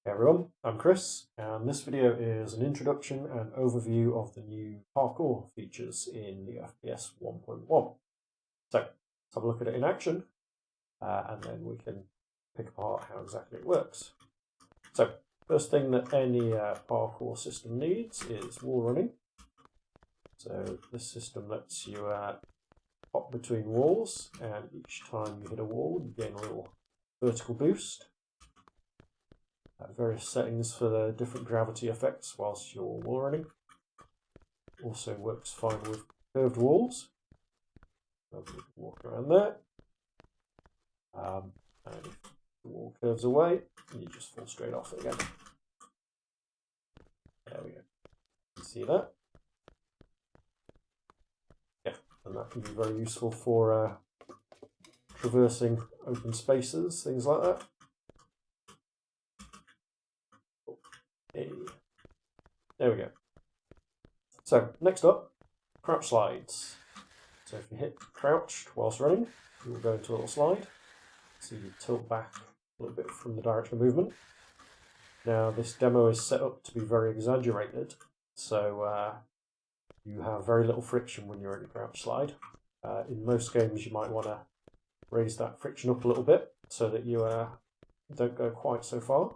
Hey everyone, I'm Chris, and this video is an introduction and overview of the new parkour features in NeoFPS 1.1. So let's have a look at it in action, and then we can pick apart how exactly it works. So first thing that any parkour system needs is wall running. So this system lets you hop between walls, and each time you hit a wall you gain a little vertical boost. Various settings for the different gravity effects whilst you're wall running. Also works fine with curved walls. So you can walk around there. And if the wall curves away, you just fall straight off it again. There we go. You see that? Yeah, and that can be very useful for traversing open spaces, things like that. There we go. So next up, crouch slides. So if you hit crouched whilst running, you will go into a little slide. So you tilt back a little bit from the direction of movement. Now this demo is set up to be very exaggerated, so you have very little friction when you're in a crouch slide. In most games you might want to raise that friction up a little bit so that you don't go quite so far.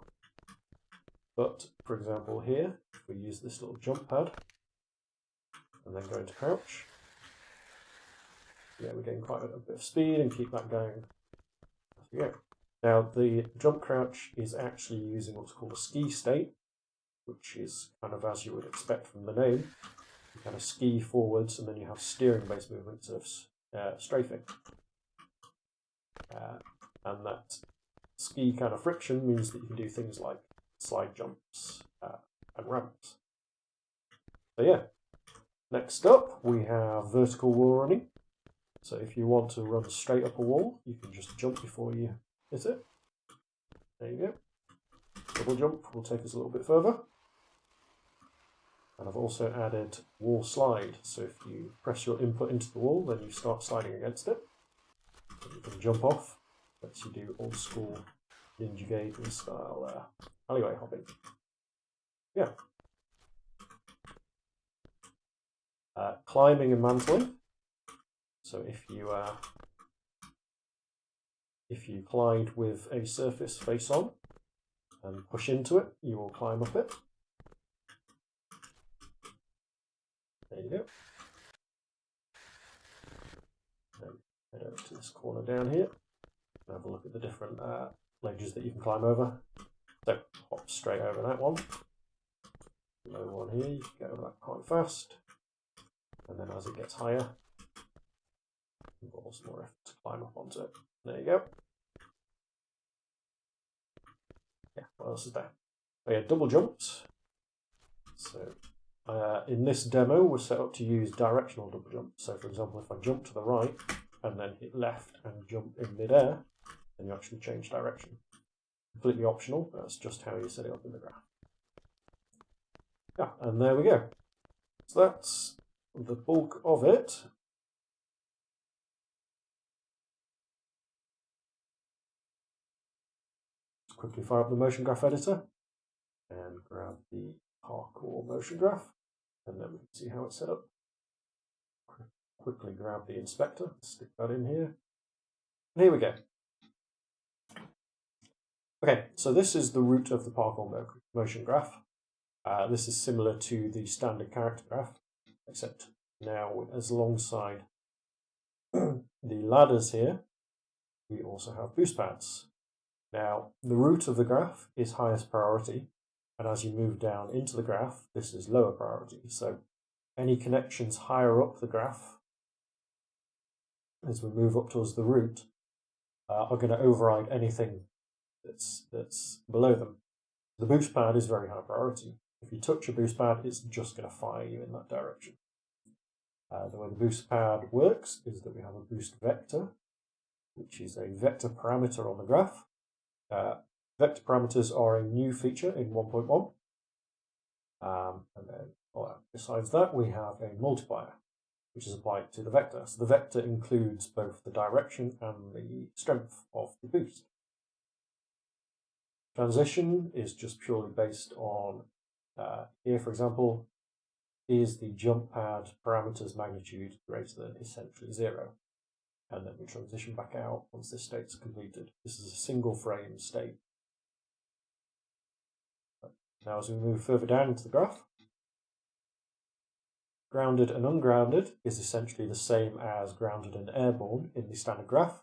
But for example here, if we use this little jump pad and then go into crouch, yeah, we're getting quite a bit of speed and keep that going as we go. Now the jump crouch is actually using what's called a ski state, which is kind of as you would expect from the name. You kind of ski forwards and then you have steering based movements of strafing. And that ski kind of friction means that you can do things like slide jumps and ramps. So yeah, next up we have vertical wall running. So if you want to run straight up a wall, you can just jump before you hit it. There you go. Double jump will take us a little bit further. And I've also added wall slide. So if you press your input into the wall, then you start sliding against it. And you can jump off. Lets you do old school Ninja Gaiden style alleyway hopping. Yeah. Climbing and mantling. So if you glide with a surface face on and push into it, you will climb up it. There you go. Then head over to this corner down here and have a look at the different ledges that you can climb over. So hop straight over that one. Low one here, you can get over that quite fast. And then as it gets higher, involves more effort to climb up onto it. There you go. Yeah, what else is there? Oh yeah, double jumps. So in this demo, we're set up to use directional double jumps. So for example, if I jump to the right and then hit left and jump in midair, then you actually change direction. Completely optional, that's just how you set it up in the graph. Yeah, and there we go. So that's the bulk of it. Let's quickly fire up the motion graph editor and grab the parkour motion graph, and then we can see how it's set up. Quickly grab the inspector, stick that in here, and here we go. Okay, so this is the root of the parkour motion graph. This is similar to the standard character graph, except now as alongside the ladders here, we also have boost pads. Now, the root of the graph is highest priority, and as you move down into the graph, this is lower priority. So any connections higher up the graph, as we move up towards the root, are going to override anything that's below them. The boost pad is very high priority. If you touch a boost pad, it's just going to fire you in that direction. The way the boost pad works is that we have a boost vector, which is a vector parameter on the graph. Vector parameters are a new feature in 1.1. And then besides that, we have a multiplier, which is applied to the vector. So the vector includes both the direction and the strength of the boost. Transition is just purely based on, here for example, is the jump pad parameter's magnitude greater than essentially 0. And then we transition back out once this state's completed. This is a single frame state. Now as we move further down into the graph, grounded and ungrounded is essentially the same as grounded and airborne in the standard graph,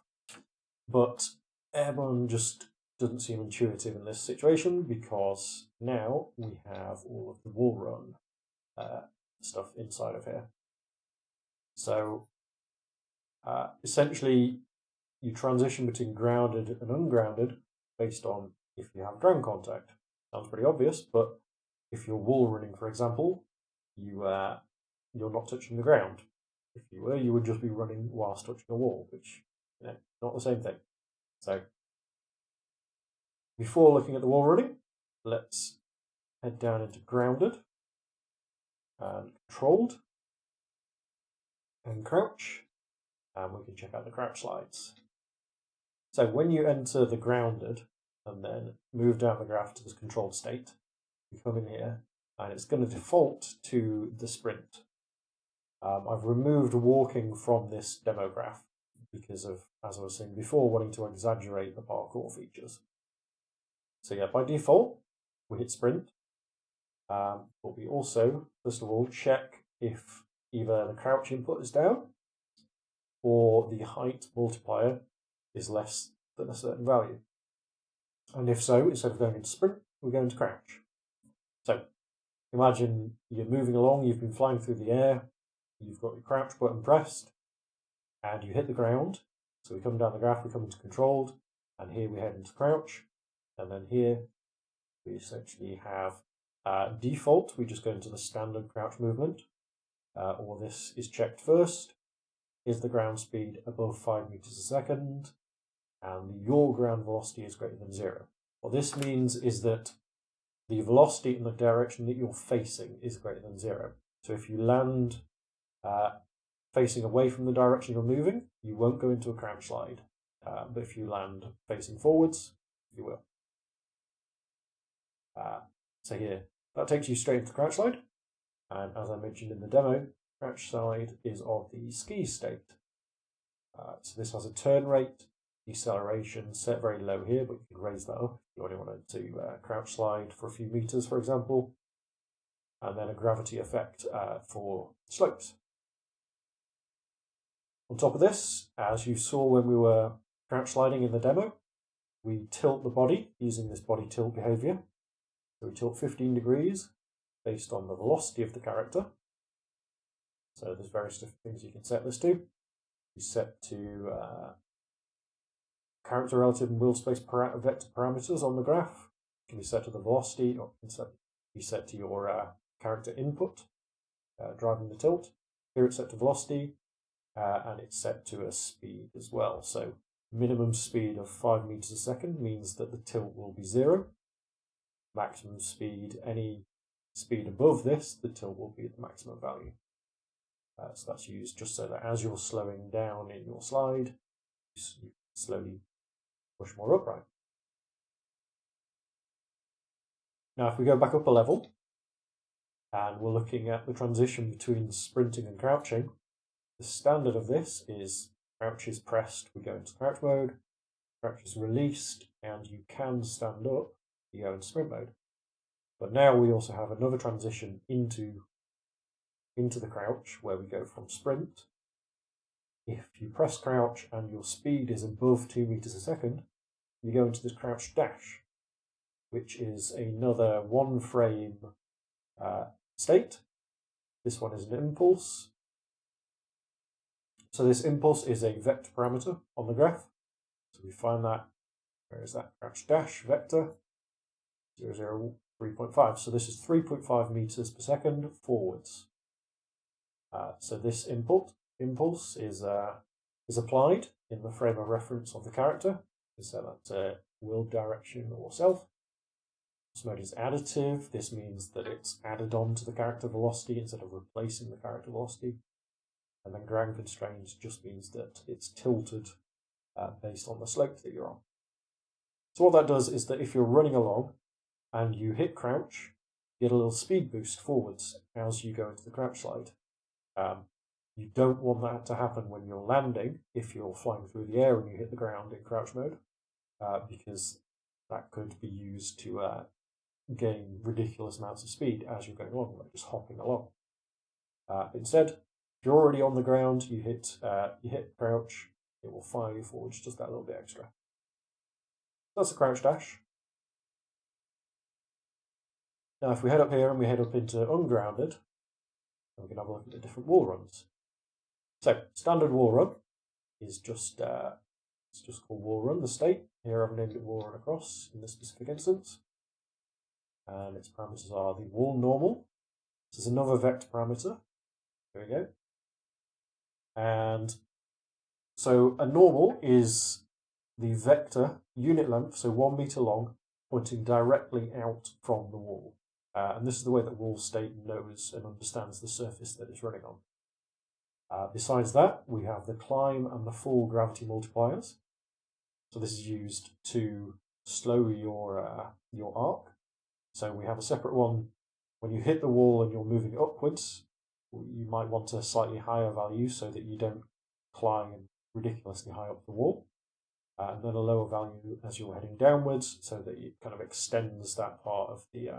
but airborne just doesn't seem intuitive in this situation because now we have all of the wall run stuff inside of here. So essentially you transition between grounded and ungrounded based on if you have ground contact. Sounds pretty obvious, but if you're wall running, for example, you're not touching the ground. If you were, you would just be running whilst touching a wall, which, not the same thing. So before looking at the wall running, let's head down into grounded and controlled and crouch, and we can check out the crouch slides. So when you enter the grounded and then move down the graph to the controlled state, you come in here and it's going to default to the sprint. I've removed walking from this demo graph because of, as I was saying before, wanting to exaggerate the parkour features. So yeah, by default, we hit sprint, but we also, first of all, check if either the crouch input is down or the height multiplier is less than a certain value. And if so, instead of going into sprint, we're going to crouch. So imagine you're moving along, you've been flying through the air, you've got your crouch button pressed, and you hit the ground. So we come down the graph, we come into controlled, and here we head into crouch. And then here we essentially have default, we just go into the standard crouch movement, or this is checked first. Is the ground speed above 5 meters a second? And your ground velocity is greater than 0. What this means is that the velocity in the direction that you're facing is greater than 0. So if you land facing away from the direction you're moving, you won't go into a crouch slide. But if you land facing forwards, you will. So here, that takes you straight into the crouch slide. And as I mentioned in the demo, crouch slide is of the ski state. So this has a turn rate, deceleration set very low here, but you can raise that up if you only wanted to crouch slide for a few meters, for example. And then a gravity effect for slopes. On top of this, as you saw when we were crouch sliding in the demo, we tilt the body using this body tilt behavior. So we tilt 15 degrees based on the velocity of the character. So there's various different things you can set this to. You set to character relative and wheel space vector parameters on the graph. It can be set to the velocity, or it can be set to your character input, driving the tilt. Here it's set to velocity, and it's set to a speed as well. So minimum speed of 5 meters a second means that the tilt will be 0. Maximum speed, any speed above this, the tilt will be at the maximum value. So that's used just so that as you're slowing down in your slide, you slowly push more upright. Now if we go back up a level, and we're looking at the transition between sprinting and crouching, the standard of this is crouch is pressed, we go into crouch mode, crouch is released, and you can stand up, you go into sprint mode. But now we also have another transition into the crouch where we go from sprint. If you press crouch and your speed is above 2 meters a second, you go into this crouch dash, which is another 1 frame state. This one is an impulse. So this impulse is a vector parameter on the graph. So we find that, where is that? Crouch dash vector 003.5. So this is 3.5 meters per second forwards. So this impulse is applied in the frame of reference of the character. So that's wheel direction or self. This mode is additive. This means that it's added on to the character velocity instead of replacing the character velocity. And then ground constrained just means that it's tilted based on the slope that you're on. So what that does is that if you're running along and you hit crouch, you get a little speed boost forwards as you go into the crouch slide. You don't want that to happen when you're landing if you're flying through the air and you hit the ground in crouch mode, because that could be used to gain ridiculous amounts of speed as you're going along, like just hopping along. Instead, if you're already on the ground, you hit crouch, it will fire you forwards just that little bit extra. That's the crouch dash. Now, if we head up here and we head up into ungrounded, we can have a look at the different wall runs. So, standard wall run is just it's just called wall run. The state here I've named it wall run across in this specific instance, and its parameters are the wall normal. This is another vector parameter. There we go. And so a normal is the vector unit length, so 1 meter long, pointing directly out from the wall. And this is the way that wall state knows and understands the surface that it's running on. Besides that, we have the climb and the fall gravity multipliers. So this is used to slow your arc. So we have a separate one when you hit the wall and you're moving upwards. You might want a slightly higher value so that you don't climb ridiculously high up the wall. And then a lower value as you're heading downwards, so that it kind of extends that part of the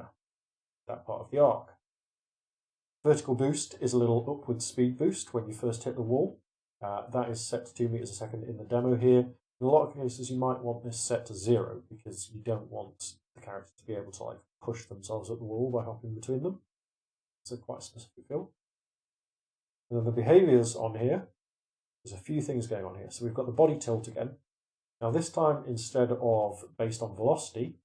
arc. Vertical boost is a little upward speed boost when you first hit the wall. That is set to 2 meters a second in the demo here. In a lot of cases, you might want this set to 0 because you don't want the character to be able to push themselves up the wall by hopping between them. It's a quite specific feel. And then the behaviors on here, there's a few things going on here. So we've got the body tilt again. Now this time, instead of based on velocity,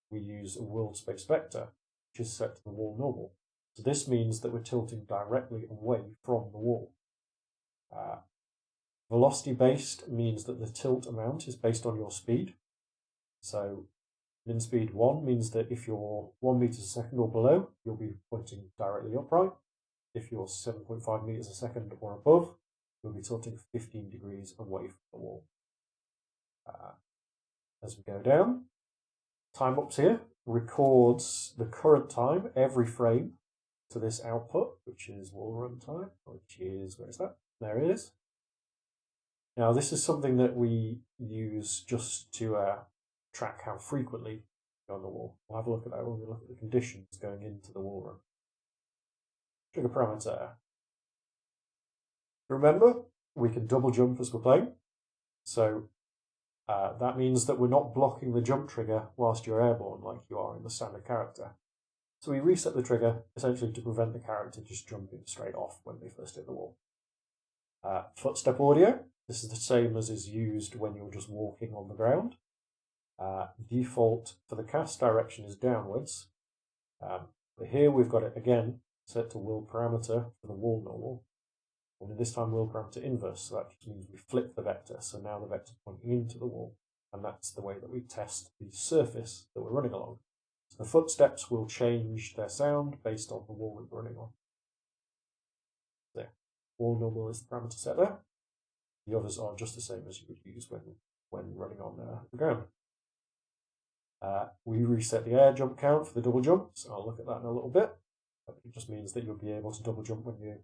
we use a world space vector, which is set to the wall normal. So this means that we're tilting directly away from the wall. Velocity based means that the tilt amount is based on your speed. So min speed 1 means that if you're 1 meter a second or below, you'll be pointing directly upright. If you're 7.5 meters a second or above, you'll be tilting 15 degrees away from the wall. As we go down, time ups here records the current time every frame to this output, which is wall run time, which is, where is that? There it is. Now this is something that we use just to track how frequently you're on the wall. We'll have a look at that when we look at the conditions going into the wall run. Trigger parameter. Remember, we can double jump as we're playing. So that means that we're not blocking the jump trigger whilst you're airborne like you are in the standard character. So we reset the trigger essentially to prevent the character just jumping straight off when they first hit the wall. Footstep audio. This is the same as is used when you're just walking on the ground. Default for the cast direction is downwards. But here we've got it again set to wheel parameter for the wall normal. And this time wheel parameter inverse, so that just means we flip the vector. So now the vector is pointing into the wall, and that's the way that we test the surface that we're running along. So the footsteps will change their sound based on the wall that we're running on. There, wall normal is the parameter set there. The others are just the same as you would use when running on the ground. We reset the air jump count for the double jump, so I'll look at that in a little bit. It just means that you'll be able to double jump when you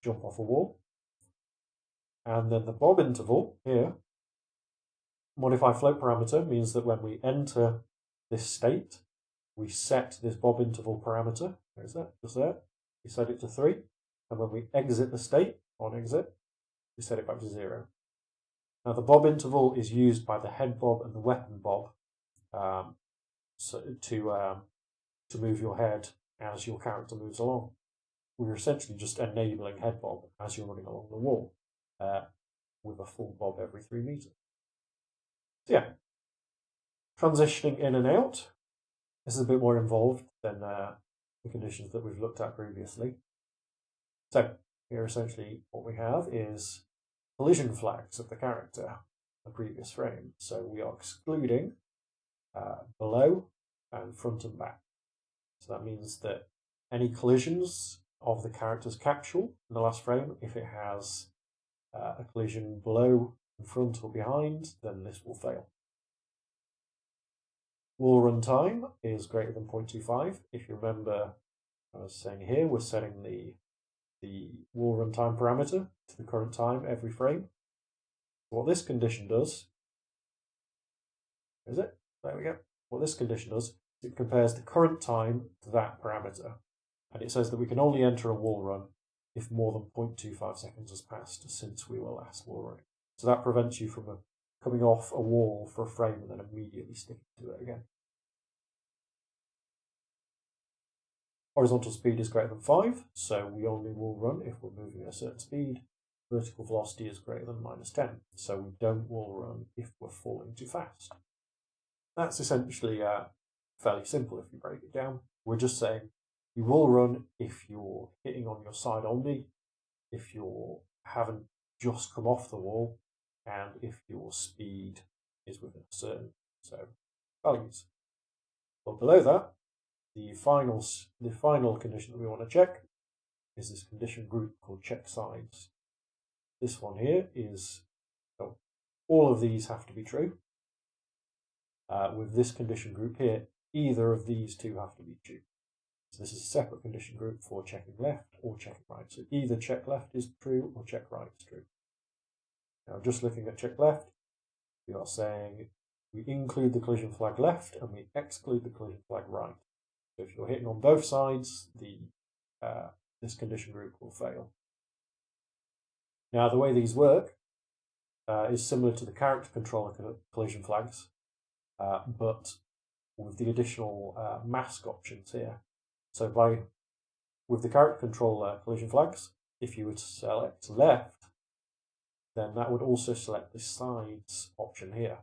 jump off a wall. And then the bob interval here, modify float parameter, means that when we enter this state, we set this bob interval parameter. Where is that? Just there. We set it to 3. And when we exit the state, on exit, we set it back to 0. Now the bob interval is used by the head bob and the weapon bob to move your head as your character moves along. We're essentially just enabling head bob as you're running along the wall with a full bob every 3 meters. So yeah, transitioning in and out. This is a bit more involved than the conditions that we've looked at previously. So here essentially what we have is collision flags of the character, the previous frame. So we are excluding below and front and back. So that means that any collisions of the character's capsule in the last frame, if it has a collision below, in front or behind, then this will fail. wall run time is greater than 0.25. If you remember, I was saying here, we're setting the wall run time parameter to the current time every frame. What this condition does, is it? There we go. What this condition does is it compares the current time to that parameter. And it says that we can only enter a wall run if more than 0.25 seconds has passed since we were last wall running. So that prevents you from coming off a wall for a frame and then immediately sticking to it again. Horizontal speed is greater than 5, so we only wall run if we're moving at a certain speed. Vertical velocity is greater than -10, so we don't wall run if we're falling too fast. That's essentially fairly simple if you break it down. We're just saying you wall run if you're hitting on your side only, if you haven't just come off the wall, and if your speed is within a certain set of values. But below that, the final condition that we want to check is this condition group called check sides. This one here is, all of these have to be true. With this condition group here, either of these two have to be true. So this is a separate condition group for checking left or checking right. So either check left is true or check right is true. Now, just looking at check left, we are saying we include the collision flag left and we exclude the collision flag right. So if you're hitting on both sides, this condition group will fail. Now, the way these work is similar to the character controller collision flags, but with the additional mask options here. So with the character controller collision flags, if you were to select left, then that would also select the sides option here.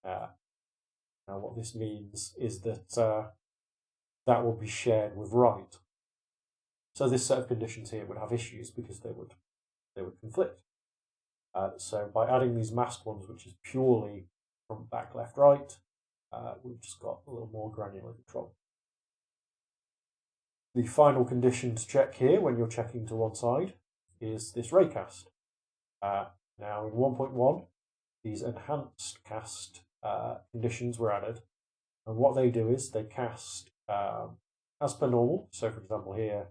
Now, what this means is that that will be shared with right. So this set of conditions here would have issues because they would conflict. So by adding these masked ones, which is purely front, back, left, right, we've just got a little more granular control. The final condition to check here when you're checking to one side is this raycast. Now in 1.1, these enhanced cast conditions were added, and what they do is they cast as per normal. So for example here,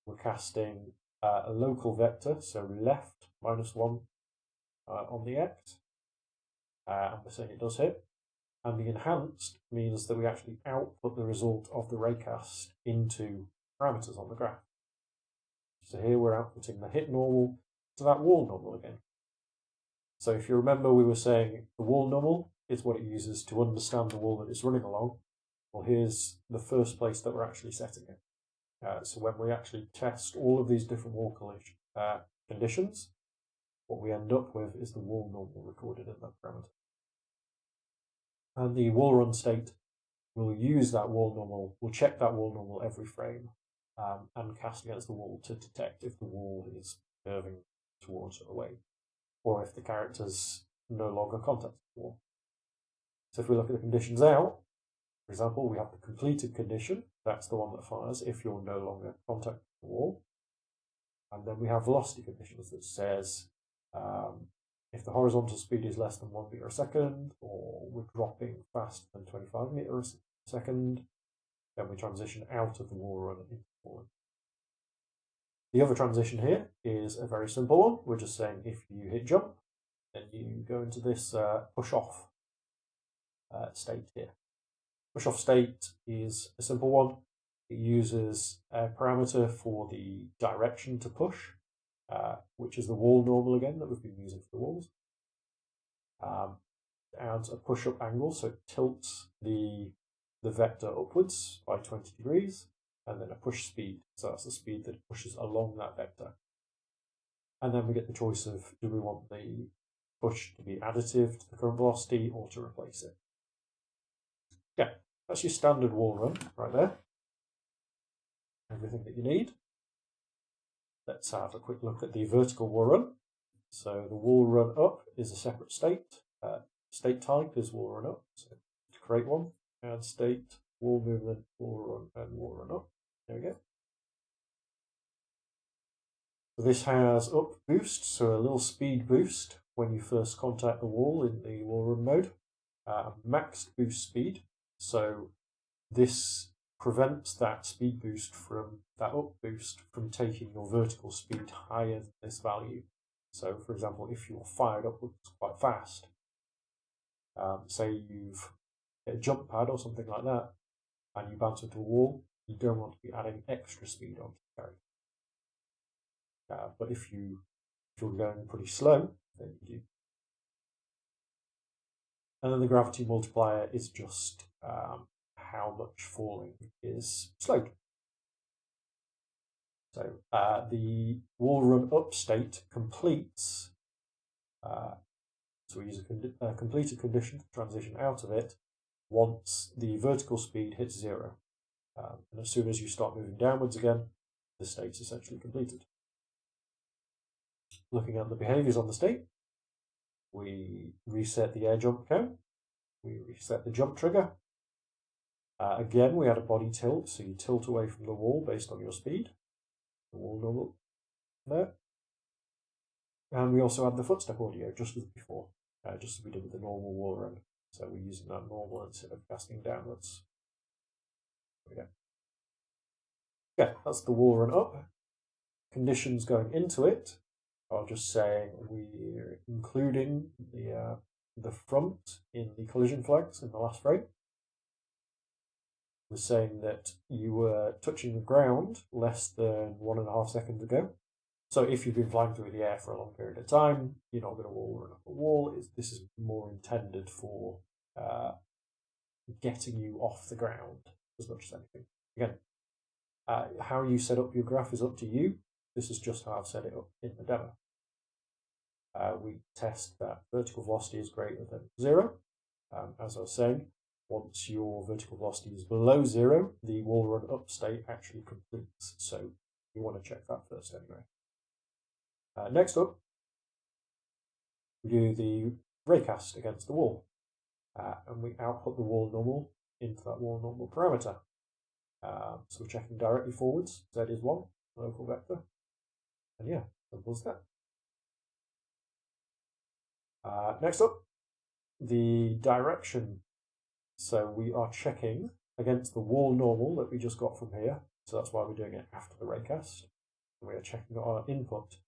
we're casting a local vector, so left -1 on the X, and we're saying it does hit. And the enhanced means that we actually output the result of the raycast into parameters on the graph. So here we're outputting the hit normal to that wall normal again. So if you remember, we were saying the wall normal is what it uses to understand the wall that it's running along. Well, here's the first place that we're actually setting it. So when we actually test all of these different wall collision conditions, what we end up with is the wall normal recorded in that parameter. And the wall run state will use that wall normal, will check that wall normal every frame and cast against the wall to detect if the wall is curving towards or away, or if the character's no longer contacting the wall. So if we look at the conditions out, for example, we have the completed condition. That's the one that fires if you're no longer contacting the wall. And then we have velocity conditions that says if the horizontal speed is less than 1 meter a second, or we're dropping faster than 25 meters a second, then we transition out of the wall run into the wall run. The other transition here is a very simple one. We're just saying if you hit jump, then you go into this push off state here. Push off state is a simple one. It uses a parameter for the direction to push, which is the wall normal again that we've been using for the walls. Adds a push-up angle, so it tilts the vector upwards by 20 degrees, and then a push speed, so that's the speed that it pushes along that vector. And then we get the choice of, do we want the push to be additive to the current velocity or to replace it? Yeah, that's your standard wall run right there. Everything that you need. Let's have a quick look at the vertical wall run. So the wall run up is a separate state. State type is wall run up. So to create one, add state, wall movement, wall run, and wall run up. There we go. So this has up boost, so a little speed boost when you first contact the wall in the wall run mode. Max boost speed, So this prevents that speed boost that up boost from taking your vertical speed higher than this value. So for example, if you're fired upwards quite fast, say you've hit a jump pad or something like that, and you bounce into a wall, you don't want to be adding extra speed onto the character. But if you're going pretty slow, then you do. And then the gravity multiplier is just how much falling is slowed. So the wall run up state completes, so we use a completed condition to transition out of it once the vertical speed hits 0. And as soon as you start moving downwards again, the state's essentially completed. Looking at the behaviors on the state, we reset the air jump count, we reset the jump trigger. Again, we add a body tilt, so you tilt away from the wall based on your speed. The wall normal there. And we also add the footstep audio, just as before, just as we did with the normal wall run. So we're using that normal instead of casting downwards. There we go. Yeah, that's the wall run up. Conditions going into it are just saying we're including the front in the collision flags in the last frame. We're saying that you were touching the ground less than 1.5 seconds ago. So if you've been flying through the air for a long period of time, you're not going to wall run up a wall. This is more intended for getting you off the ground as much as anything. Again, how you set up your graph is up to you. This is just how I've set it up in the demo. We test that vertical velocity is greater than 0. As I was saying, once your vertical velocity is below 0, the wall run up state actually completes. So you want to check that first anyway. Next up, we do the raycast against the wall. And we output the wall normal into that wall normal parameter. So we're checking directly forwards. Z is 1, local vector. And yeah, simple as that. Next up, the direction. So we are checking against the wall normal that we just got from here. So that's why we're doing it after the raycast. We are checking our input.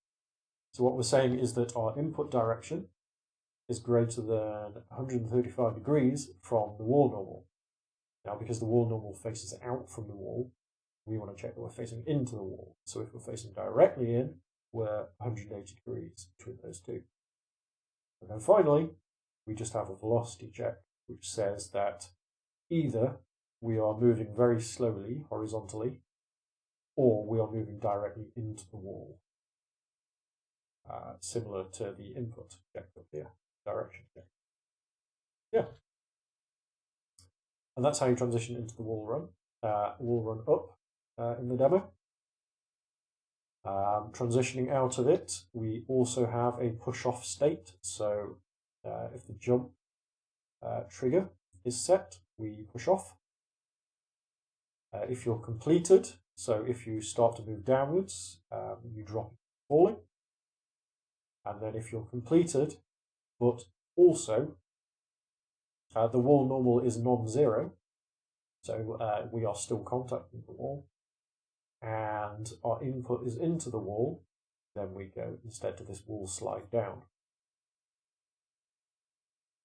So what we're saying is that our input direction is greater than 135 degrees from the wall normal. Now, because the wall normal faces out from the wall, we want to check that we're facing into the wall. So if we're facing directly in, we're 180 degrees between those two. And then finally, we just have a velocity check, which says that either we are moving very slowly horizontally, or we are moving directly into the wall. Similar to the input check up here, direction check. Yeah. And that's how you transition into the wall run up in the demo. Transitioning out of it, we also have a push-off state. So if the jump trigger is set, we push off. If you're completed, so if you start to move downwards, you drop falling. And then if you're completed, but also the wall normal is non-zero, so we are still contacting the wall, and our input is into the wall, then we go instead to this wall slide down,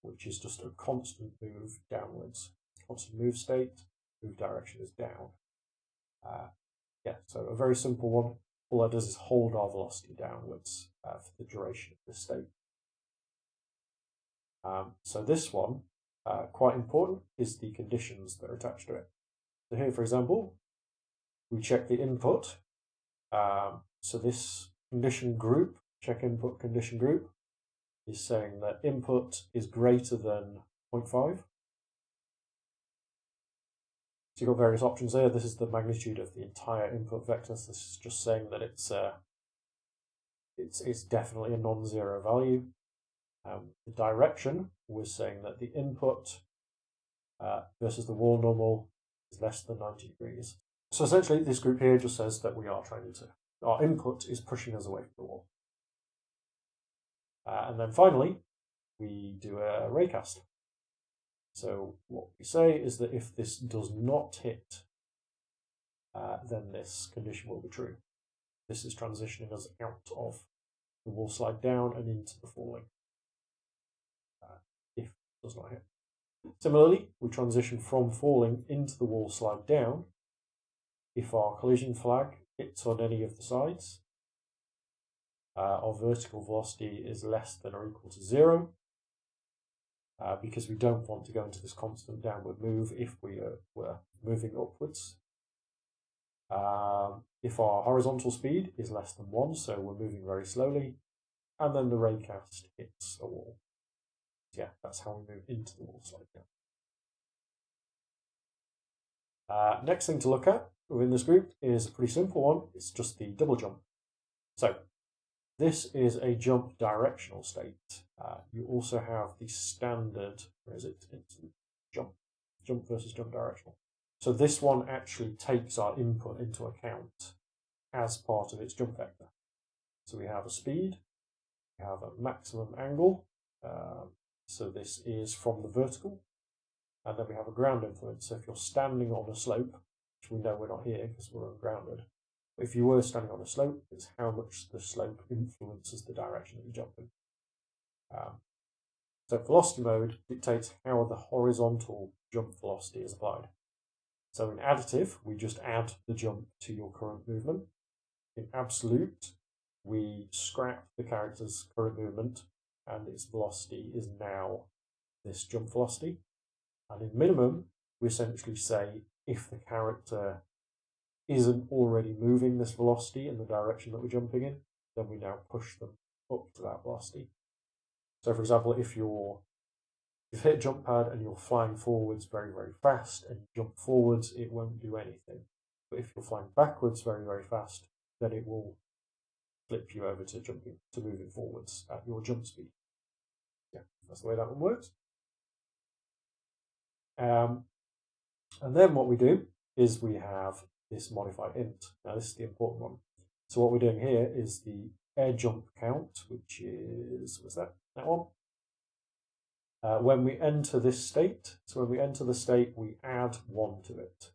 which is just a constant move downwards. Constant move state, move direction is down. Yeah, so a very simple one. All that does is hold our velocity downwards for the duration of this state. So this one, quite important, is the conditions that are attached to it. So here, for example, we check the input. So this condition group, check input condition group, is saying that input is greater than 0.5. So you've got various options there. This is the magnitude of the entire input vector. So this is just saying that it's definitely a non-zero value. The direction, we're saying that the input versus the wall normal is less than 90 degrees. So essentially, this group here just says that we are trying to, our input is pushing us away from the wall. And then finally, we do a raycast. So what we say is that if this does not hit, then this condition will be true. This is transitioning us out of the wall slide down and into the falling. If it does not hit. Similarly, we transition from falling into the wall slide down if our collision flag hits on any of the sides. Our vertical velocity is less than or equal to 0, because we don't want to go into this constant downward move if we were moving upwards. If our horizontal speed is less than 1, so we're moving very slowly, and then the raycast hits a wall. Yeah, that's how we move into the wall slide down. Next thing to look at within this group is a pretty simple one. It's just the double jump. So this is a jump directional state. You also have the standard, where is it? It's jump versus jump directional. So this one actually takes our input into account as part of its jump vector. So we have a speed, we have a maximum angle. So this is from the vertical. And then we have a ground influence. So if you're standing on a slope, which we know we're not here because we're ungrounded, but if you were standing on a slope, it's how much the slope influences the direction that you jump in. So velocity mode dictates how the horizontal jump velocity is applied. So in additive, we just add the jump to your current movement. In absolute, we scrap the character's current movement and its velocity is now this jump velocity. And in minimum, we essentially say if the character isn't already moving this velocity in the direction that we're jumping in, then we now push them up to that velocity. So for example, if you've hit a jump pad and you're flying forwards very, very fast and you jump forwards, it won't do anything. But if you're flying backwards very, very fast, then it will flip you over to moving forwards at your jump speed. Yeah, that's the way that one works. And then what we do is we have this modified int. Now this is the important one. So what we're doing here is the air jump count, which is, what's that? That one. When we enter this state, so when we enter the state, we add 1 to it.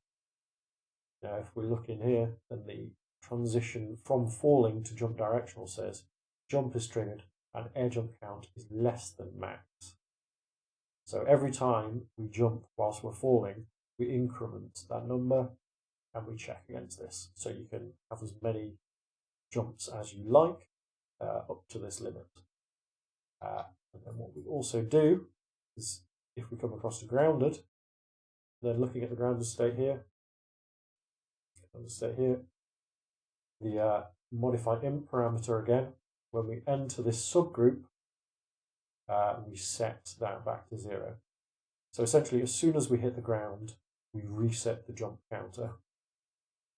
Now if we look in here, then the transition from falling to jump directional says jump is triggered and air jump count is less than max. So every time we jump whilst we're falling, we increment that number and we check against this. So you can have as many jumps as you like up to this limit. And then what we also do is if we come across to grounded, then looking at the grounded state here, the modify int parameter again, when we enter this subgroup, we set that back to 0. So essentially, as soon as we hit the ground, we reset the jump counter.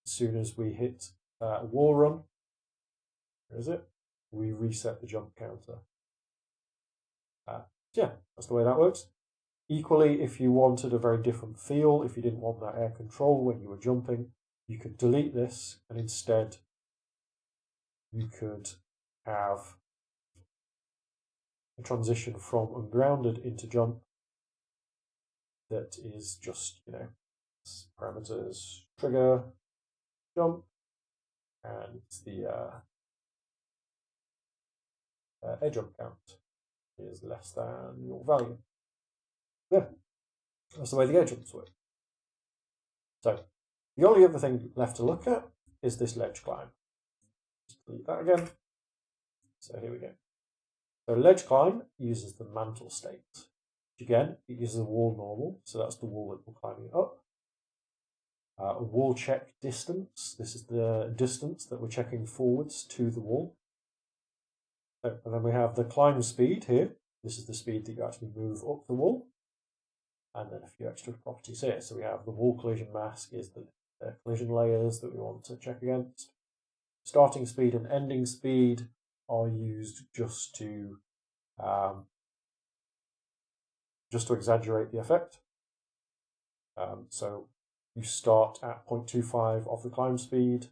As soon as we hit a wall run, where is it? We reset the jump counter. Yeah, that's the way that works. Equally, if you wanted a very different feel, if you didn't want that air control when you were jumping, you could delete this and instead you could have a transition from ungrounded into jump that is just, parameters trigger, jump, and the air jump count is less than your value. Yeah, that's the way the air jumps work. So the only other thing left to look at is this ledge climb. Just delete that again. So here we go. So ledge climb uses the mantle state. Again, it uses a wall normal, so that's the wall that we're climbing up. A wall check distance. This is the distance that we're checking forwards to the wall. And then we have the climb speed here. This is the speed that you actually move up the wall. And then a few extra properties here. So we have the wall collision mask is the collision layers that we want to check against. Starting speed and ending speed are used just to exaggerate the effect. So you start at 0.25 of the climb speed,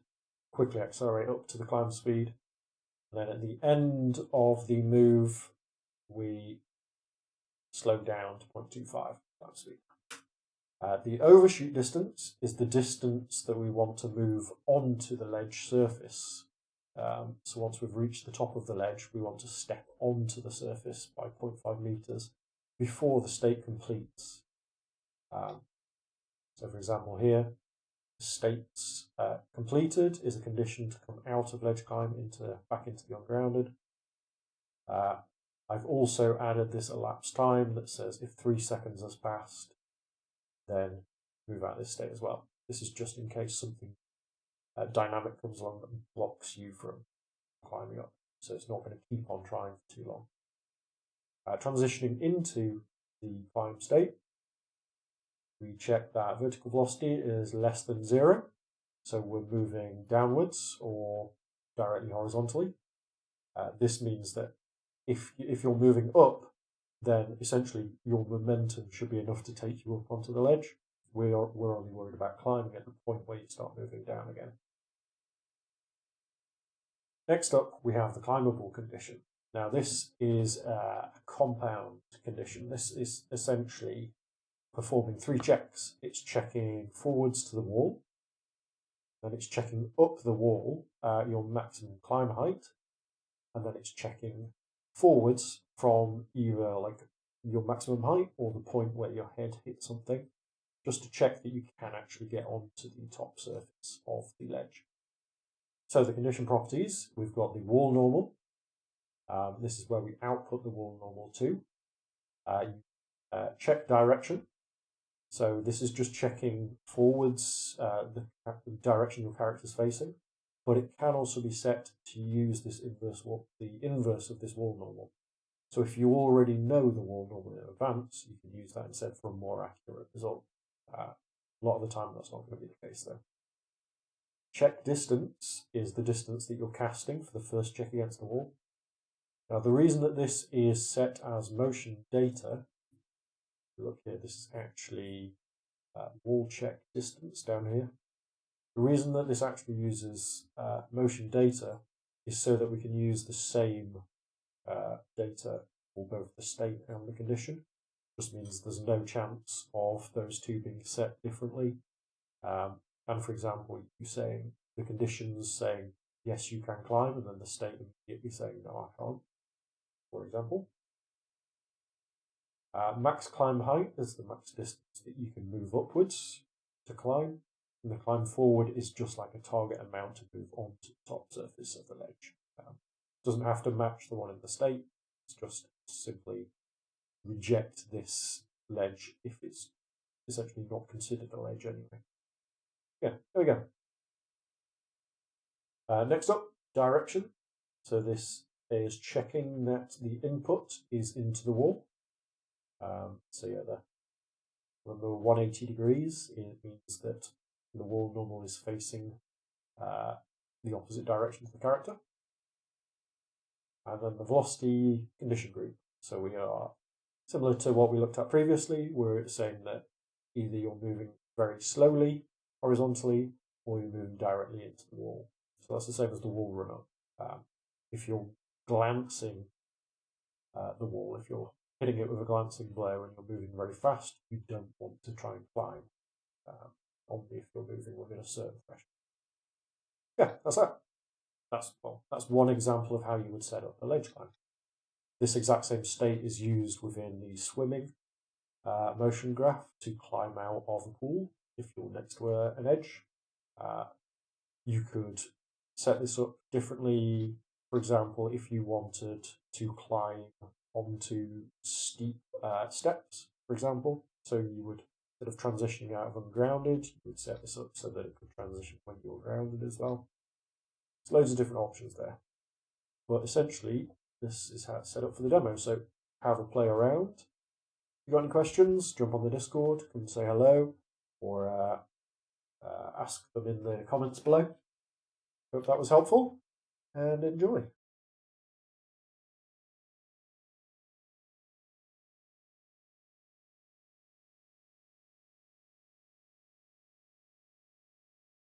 quickly accelerate up to the climb speed, and then at the end of the move, we slow down to 0.25. so to speak. The overshoot distance is the distance that we want to move onto the ledge surface. So once we've reached the top of the ledge, we want to step onto the surface by 0.5 meters before the state completes. So for example here, states completed is a condition to come out of ledge climb back into the ungrounded. I've also added this elapsed time that says if 3 seconds has passed, then move out of this state as well. This is just in case something dynamic comes along that blocks you from climbing up. So it's not going to keep on trying for too long. Transitioning into the climb state, we check that vertical velocity is less than 0. So we're moving downwards or directly horizontally. This means that if you're moving up, then essentially your momentum should be enough to take you up onto the ledge. We're only worried about climbing at the point where you start moving down again. Next up, we have the climbable condition. Now this is a compound condition. This is essentially performing 3 checks. It's checking forwards to the wall, then it's checking up the wall your maximum climb height, and then it's checking forwards from either like your maximum height or the point where your head hits something, just to check that you can actually get onto the top surface of the ledge. So the condition properties, we've got the wall normal. This is where we output the wall normal to. Check direction. So this is just checking forwards the direction your character is facing, but it can also be set to use this the inverse of this wall normal. So if you already know the wall normal in advance, you can use that instead for a more accurate result. A lot of the time that's not going to be the case though. Check distance is the distance that you're casting for the first check against the wall. Now the reason that this is set as motion data, look here, this is actually wall check distance down here. The reason that this actually uses motion data is so that we can use the same data for both the state and the condition. Just means there's no chance of those two being set differently. And for example, you saying the conditions saying yes you can climb, and then the state immediately saying no I can't, for example. Max climb height is the max distance that you can move upwards to climb, and the climb forward is just like a target amount to move onto the top surface of the ledge. Doesn't have to match the one in the state, it's just simply reject this ledge if it's essentially not considered a ledge anyway. Yeah, there we go. Next up, direction. So this is checking that the input is into the wall. So yeah, remember 180 degrees, it means that the wall normal is facing the opposite direction to the character. And then the velocity condition group. So we are similar to what we looked at previously, where it's saying that either you're moving very slowly horizontally or you're moving directly into the wall. So that's the same as the wall run-up. If you're glancing the wall, if you're hitting it with a glancing blow and you're moving very fast, you don't want to try and climb, only if you're moving within a certain threshold. Yeah, that's that. That's one example of how you would set up a ledge climb. This exact same state is used within the swimming motion graph to climb out of a pool if you're next to an edge. You could set this up differently. For example, if you wanted to climb onto steep steps, for example, so you would, instead of transitioning out of ungrounded, you would set this up so that it could transition when you're grounded as well. There's loads of different options there. But essentially, this is how it's set up for the demo. So have a play around. If you've got any questions, jump on the Discord, come and say hello, or ask them in the comments below. Hope that was helpful, and enjoy.